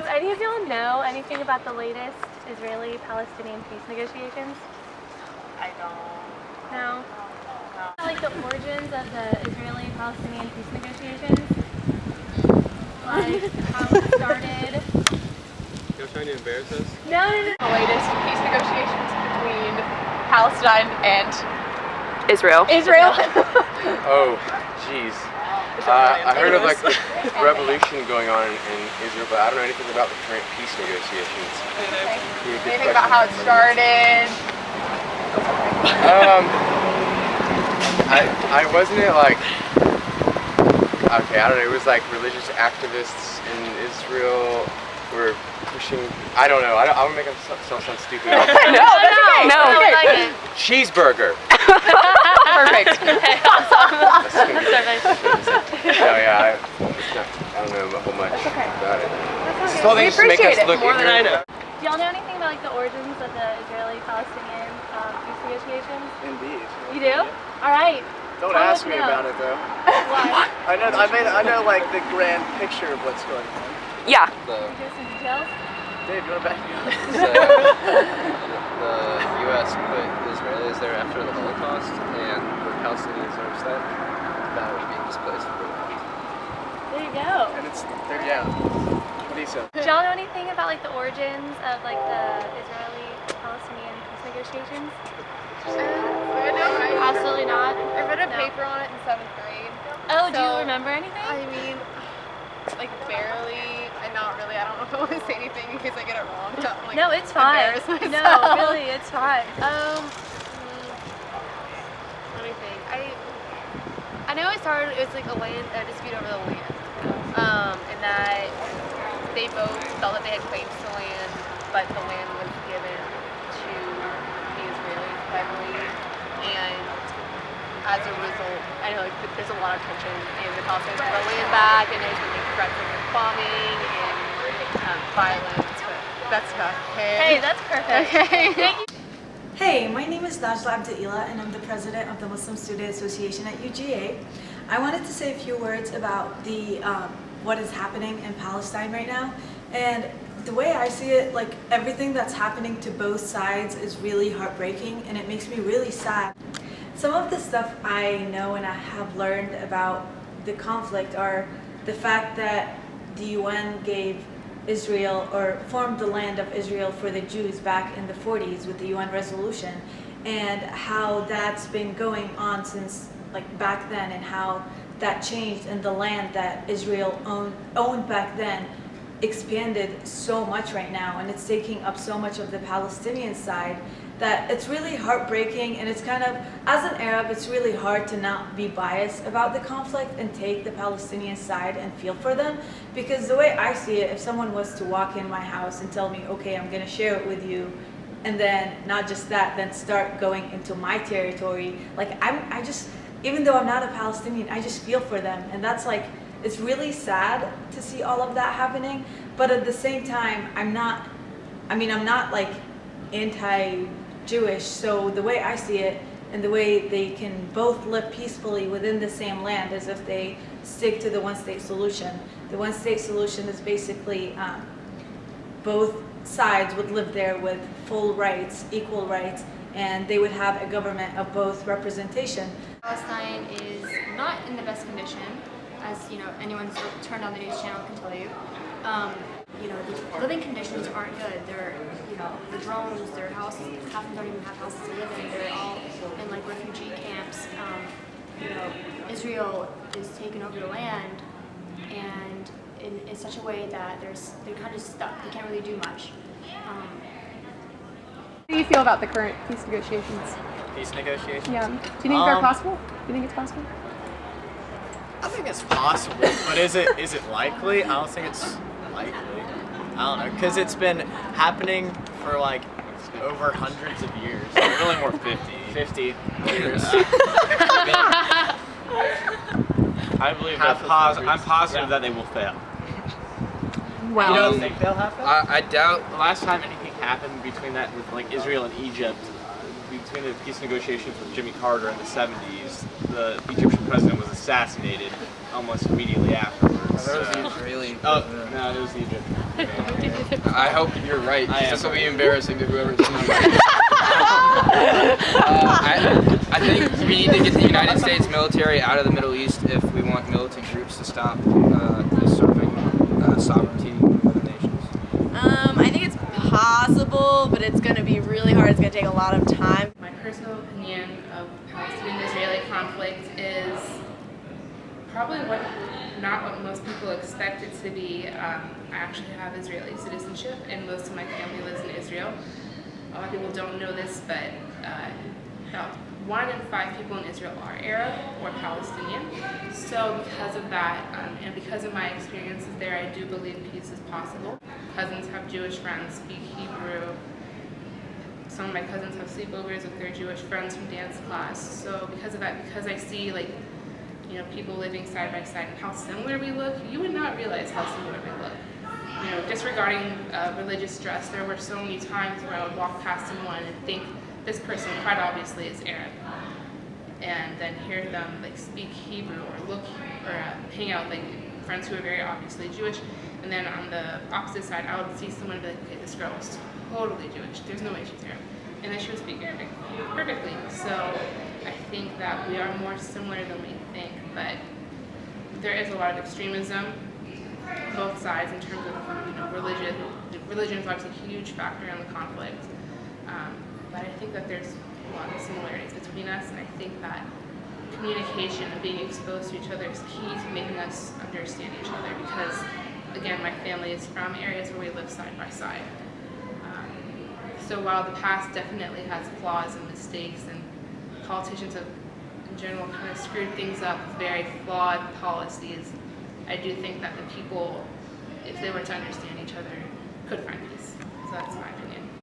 Do any of y'all know anything about the latest Israeli-Palestinian peace negotiations? I don't. No? No. Like the origins of the Israeli-Palestinian peace negotiations? Like how it started? You're trying to embarrass us? No. The latest peace negotiations between Palestine and Israel. Oh, jeez. I heard of like the revolution going on in Israel, but I don't know anything about the current peace negotiations. Anything about how it started? I wasn't it like, okay, I don't know, it was like religious activists in Israel were pushing, I don't know, I want to make myself sound stupid. No, that's okay. No. Okay. Cheeseburger. Perfect. No, yeah, I don't know a whole much about it. That's This whole thing We just to make appreciate us it look more than I ignorant. know. Do y'all know anything about like the origins of the Israeli-Palestinian peace negotiations? Indeed. You do? All right. Don't Tell ask us me now. about it though. Why? I know like the grand picture of what's going on. Yeah. Can you give us some details? Dave, you wanna back me up? The U.S. put Israelis there after the Holocaust, and the Palestinians are upset about being displaced from their land. There you go. And it's there, yeah. What do you say? Do y'all know anything about like the origins of like the Israeli-Palestinian peace negotiations? Absolutely not. I read a No. paper on it in 7th grade. Oh, do you So, remember anything? I mean, like barely, and not really. I don't know if I want to say anything in case I get it wrong. To, like, No, it's fine. embarrass myself. No, really, it's fine. Let me think. I know it started. It was like a dispute over the land, and that they both felt that they had claims to land, but the land was given to the Israelis privately, and as a result, I know like, there's a lot of tension, and the Palestinians want their land back, and there's been like, threats of bombing and violence, but that's tough. Hey, that's perfect. Okay. Thank you. Hey, my name is Najla Abdullah and I'm the president of the Muslim Student Association at UGA. I wanted to say a few words about the what is happening in Palestine right now. And the way I see it, like everything that's happening to both sides is really heartbreaking and it makes me really sad. Some of the stuff I know and I have learned about the conflict are the fact that the UN gave Israel or formed the land of Israel for the Jews back in the 40s with the UN resolution, and how that's been going on since like back then, and how that changed, and the land that Israel owned back then expanded so much right now, and it's taking up so much of the Palestinian side that it's really heartbreaking. And it's kind of, as an Arab, it's really hard to not be biased about the conflict and take the Palestinian side and feel for them, because the way I see it, if someone was to walk in my house and tell me, okay, I'm gonna share it with you, and then not just that, then start going into my territory, like I just, even though I'm not a Palestinian, I just feel for them. And that's like, it's really sad to see all of that happening, but at the same time, I'm not like anti-Jewish, so the way I see it, and the way they can both live peacefully within the same land, is if they stick to the one-state solution. The one-state solution is basically both sides would live there with full rights, equal rights, and they would have a government of both representation. Palestine is not in the best condition, as you know, anyone who's turned on the news channel can tell you. You know, the living conditions aren't good. They're, you know, the drones, their houses, half of them don't even have houses to live in. They're all in like refugee camps. You know, Israel is taking over the land, and in such a way that they're kind of stuck. They can't really do much. How do you feel about the current peace negotiations? Peace negotiations? Yeah. Do you think they're possible? Do you think it's possible? I think it's possible, but is it likely? I don't think it's likely. I don't know, because it's been happening for like over hundreds of years. Really more 50 years. I believe I'm positive that they will fail. Well, You don't think they'll happen? I doubt. the last time anything happened between that with like Israel and Egypt, between the peace negotiations with Jimmy Carter in the 70s, the Egyptian president was assassinated almost immediately afterwards. That was the Israeli. Oh, no, it was Egypt. I hope you're right. This will be embarrassing to whoever's I think we need to get the United States military out of the Middle East if we want militant groups to stop usurping sovereignty of the nations. I think it's possible, but it's going to be really hard. It's going to take a lot of time. My personal opinion of Palestinian-Israeli conflict is probably not what most people expect it to be. I actually have Israeli citizenship, and most of my family lives in Israel. A lot of people don't know this, but about 1 in 5 people in Israel are Arab or Palestinian. So because of that, and because of my experiences there, I do believe peace is possible. Cousins have Jewish friends, speak Hebrew. Some of my cousins have sleepovers with their Jewish friends from dance class. So because of that, because I see people living side by side and how similar we look, you would not realize how similar we look. Disregarding religious dress, there were so many times where I would walk past someone and think this person quite obviously is Arab, and then hear them speak Hebrew or hang out friends who are very obviously Jewish, and then on the opposite side, I would see someone and be like, okay, this girl is totally Jewish. There's no way she's Arab, and then she would speak Arabic perfectly. So I think that we are more similar than we think, but there is a lot of extremism both sides in terms of religion. Religion is obviously a huge factor in the conflict, but I think that there's a lot of similarities between us, and I think that communication and being exposed to each other is key to making us understand each other, because again, my family is from areas where we live side by side. So while the past definitely has flaws and mistakes, and politicians have in general kind of screwed things up with very flawed policies, I do think that the people, if they were to understand each other, could find